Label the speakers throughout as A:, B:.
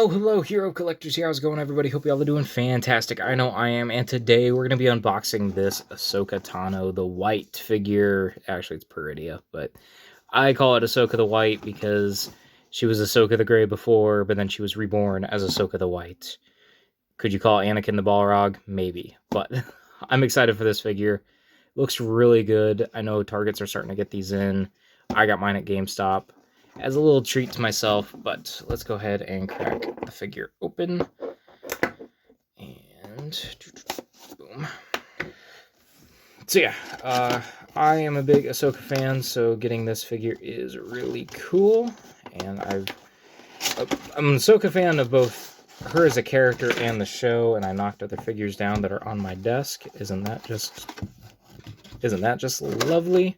A: Hello, Hero Collectors here. How's it going, everybody? Hope y'all are doing fantastic. I know I am, and today we're going to be unboxing this Ahsoka Tano, the white figure. Actually, it's Peridea, but I call it Ahsoka the White because she was Ahsoka the Gray before, but then she was reborn as Ahsoka the White. Could you call Anakin the Balrog? Maybe, but I'm excited for this figure. Looks really good. I know Targets are starting to get these in. I got mine at GameStop as a little treat to myself, but let's go ahead and crack the figure open. And boom. So yeah, I am a big Ahsoka fan, so getting this figure is really cool. And I'm an Ahsoka fan of both her as a character and the show, and I knocked other figures down that are on my desk. Isn't that just lovely?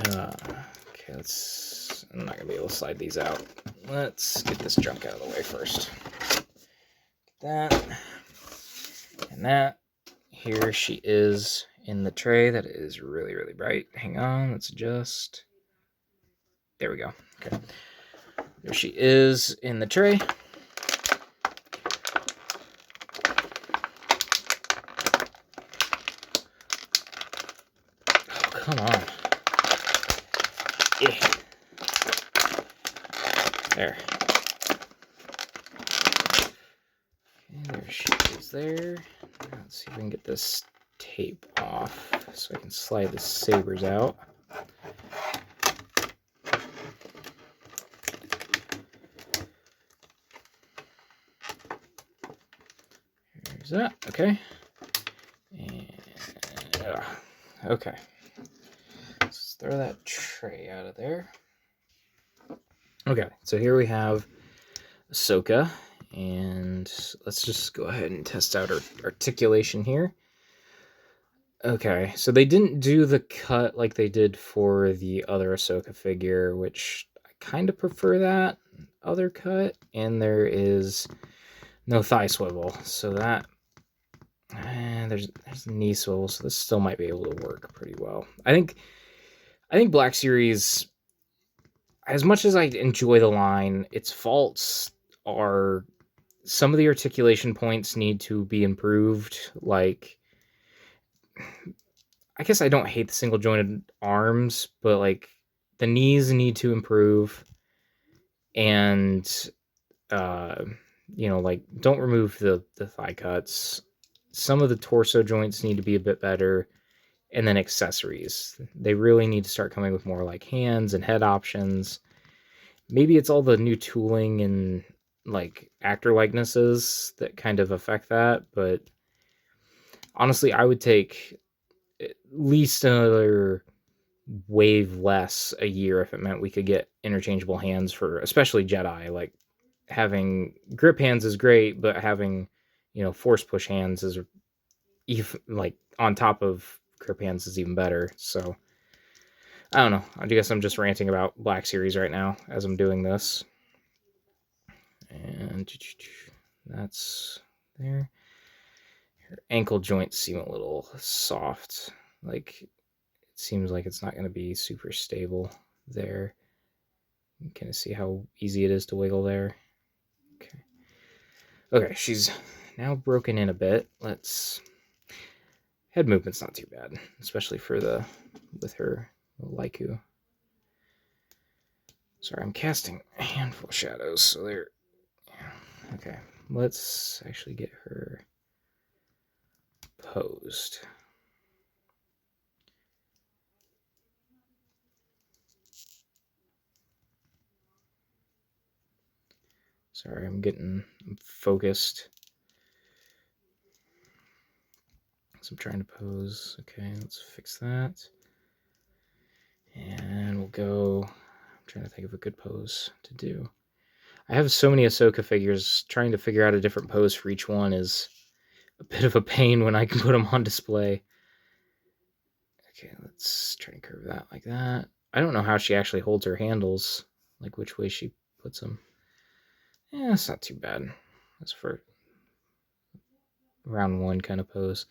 A: Okay, I'm not gonna be able to slide these out. Let's get this junk out of the way first. That and that. Here she is in the tray. That is really, really bright. Hang on, let's adjust. There we go. Okay. There she is in the tray. Oh, come on. Yeah. There. Okay, there she is there. Let's see if we can get this tape off so I can slide the sabers out. There's that. Okay. And okay. Let's throw that tray out of there. Okay, so here we have Ahsoka, and let's just go ahead and test out her articulation here. Okay, so they didn't do the cut like they did for the other Ahsoka figure, which I kind of prefer that other cut, and there is no thigh swivel, so that there's knee swivel, so this still might be able to work pretty well. I think Black Series, as much as I enjoy the line, its faults are some of the articulation points need to be improved. Like, I guess I don't hate the single jointed arms, but like the knees need to improve, and like don't remove the thigh cuts. Some of the torso joints need to be a bit better, and then accessories. They really need to start coming with more like hands and head options. Maybe it's all the new tooling and like actor likenesses that kind of affect that, but honestly, I would take at least another wave less a year if it meant we could get interchangeable hands for especially Jedi. Like, having grip hands is great, but having force push hands is even, like, on top of grip hands is even better. So I don't know. I guess I'm just ranting about Black Series right now as I'm doing this. And that's there. Her ankle joints seem a little soft. Like, it seems like it's not going to be super stable there. You kind of see how easy it is to wiggle there. Okay. Okay, she's now broken in a bit. Head movement's not too bad, especially with her Laiku. Sorry, I'm casting a handful of shadows, so there. Yeah. Okay, let's actually get her posed. Sorry, I'm focused. So I'm trying to pose. Okay, let's fix that. And we'll go. I'm trying to think of a good pose to do. I have so many Ahsoka figures. Trying to figure out a different pose for each one is a bit of a pain when I can put them on display. Okay, let's try and curve that like that. I don't know how she actually holds her handles, like which way she puts them. Yeah, it's not too bad. That's for round one kind of pose.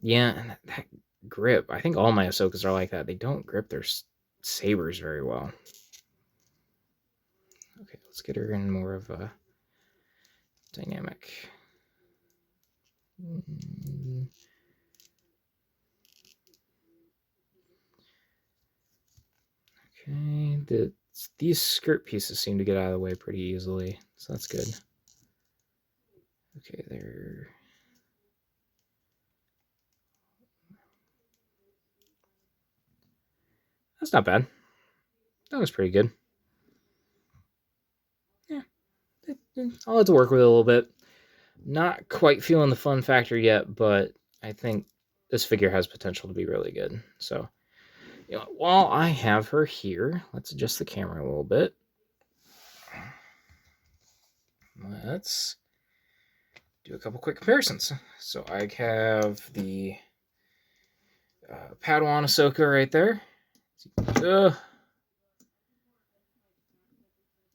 A: Yeah, and that grip. I think all my Ahsokas are like that. They don't grip their sabers very well. Okay, let's get her in more of a dynamic. Okay, these skirt pieces seem to get out of the way pretty easily, so that's good. Okay, there. That's not bad. That was pretty good. Yeah, I'll have to work with it a little bit. Not quite feeling the fun factor yet, but I think this figure has potential to be really good. So, while I have her here, let's adjust the camera a little bit. Let's do a couple quick comparisons. So I have the Padawan Ahsoka right there.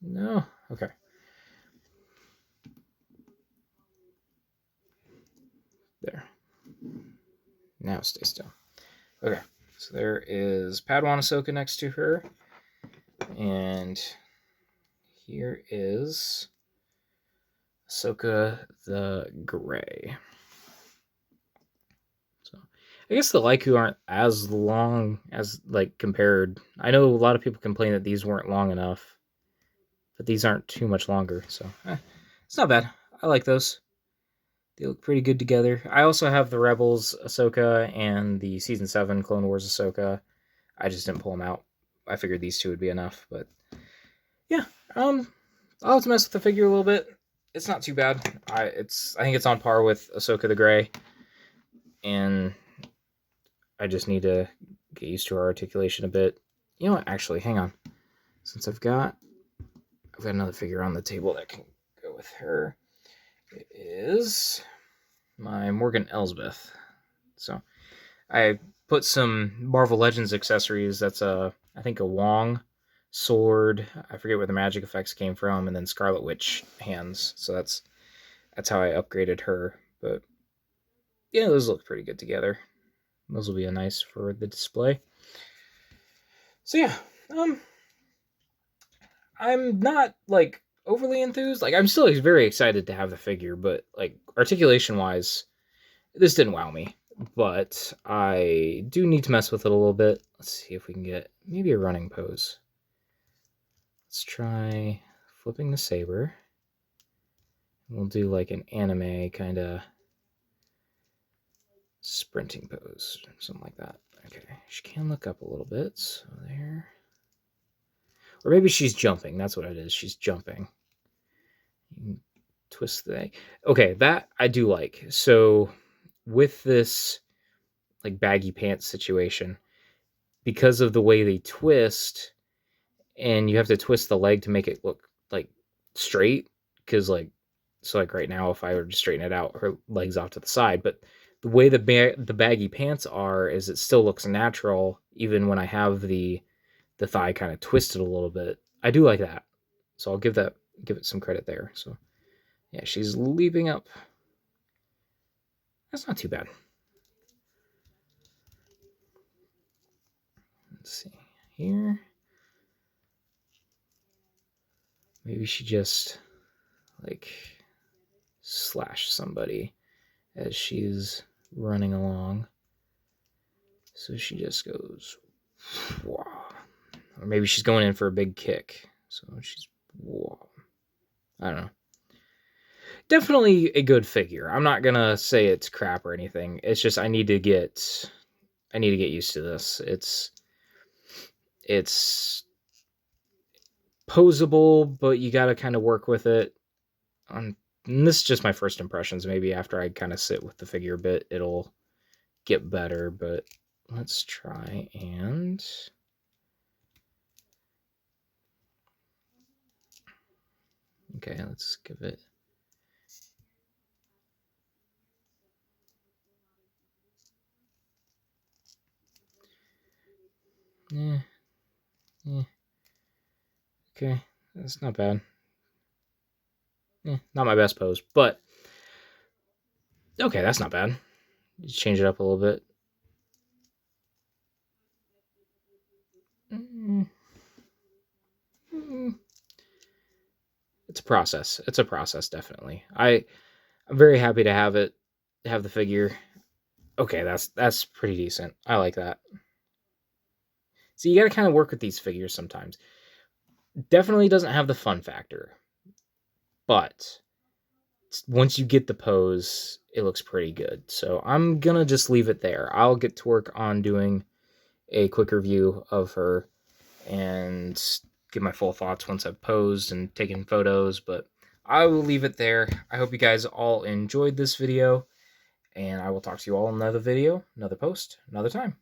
A: No. Okay. There. Now stay still. Okay. So there is Padawan Ahsoka next to her. And here is Ahsoka the Gray. So I guess the Laiku aren't as long as, like, compared. I know a lot of people complain that these weren't long enough, but these aren't too much longer. So it's not bad. I like those. They look pretty good together. I also have the Rebels Ahsoka and the Season 7 Clone Wars Ahsoka. I just didn't pull them out. I figured these two would be enough, but yeah. I'll have to mess with the figure a little bit. It's not too bad. I think it's on par with Ahsoka the Grey, and I just need to get used to her articulation a bit. You know what? Actually, hang on. Since I've got another figure on the table that can go with her. It is my Morgan Elsbeth. So I put some Marvel Legends accessories. That's I think a Wong sword. I forget where the magic effects came from, and then Scarlet Witch hands. So that's how I upgraded her. But yeah, those look pretty good together. Those will be a nice for the display. So yeah, I'm not like overly enthused. Like, I'm still very excited to have the figure, but like articulation wise, this didn't wow me. But I do need to mess with it a little bit. Let's see if we can get maybe a running pose. Let's try flipping the saber. We'll do like an anime kind of sprinting pose, something like that. Okay, she can look up a little bit, so there. Or maybe she's jumping. That's what it is. She's jumping. You can twist the... Okay, that I do like. So with this like baggy pants situation, because of the way they twist, and you have to twist the leg to make it look like straight, because like right now, if I were to straighten it out, her leg's off to the side, but the way the baggy pants are is it still looks natural even when I have the thigh kind of twisted a little bit. I do like that, so I'll give it some credit there. So yeah, she's leaping up. That's not too bad. Let's see here. Maybe she just like slash somebody as she's running along. So she just goes, wow. Or maybe she's going in for a big kick. So she's, wow. I don't know. Definitely a good figure. I'm not gonna say it's crap or anything. It's just I need to get used to this. It's posable, but you got to kind of work with it. And this is just my first impressions. Maybe after I kind of sit with the figure a bit, it'll get better. But let's try and... Okay, let's give it... Yeah. Okay, that's not bad. Not my best pose, but okay, that's not bad. Just change it up a little bit. process. It's a process, definitely. I'm very happy to have the figure. Okay, that's pretty decent. I like that. So you got to kind of work with these figures sometimes. Definitely doesn't have the fun factor, but once you get the pose, it looks pretty good. So I'm gonna just leave it there. I'll get to work on doing a quick review of her and give my full thoughts once I've posed and taken photos, but I will leave it there. I hope you guys all enjoyed this video, and I will talk to you all in another video, another post, another time.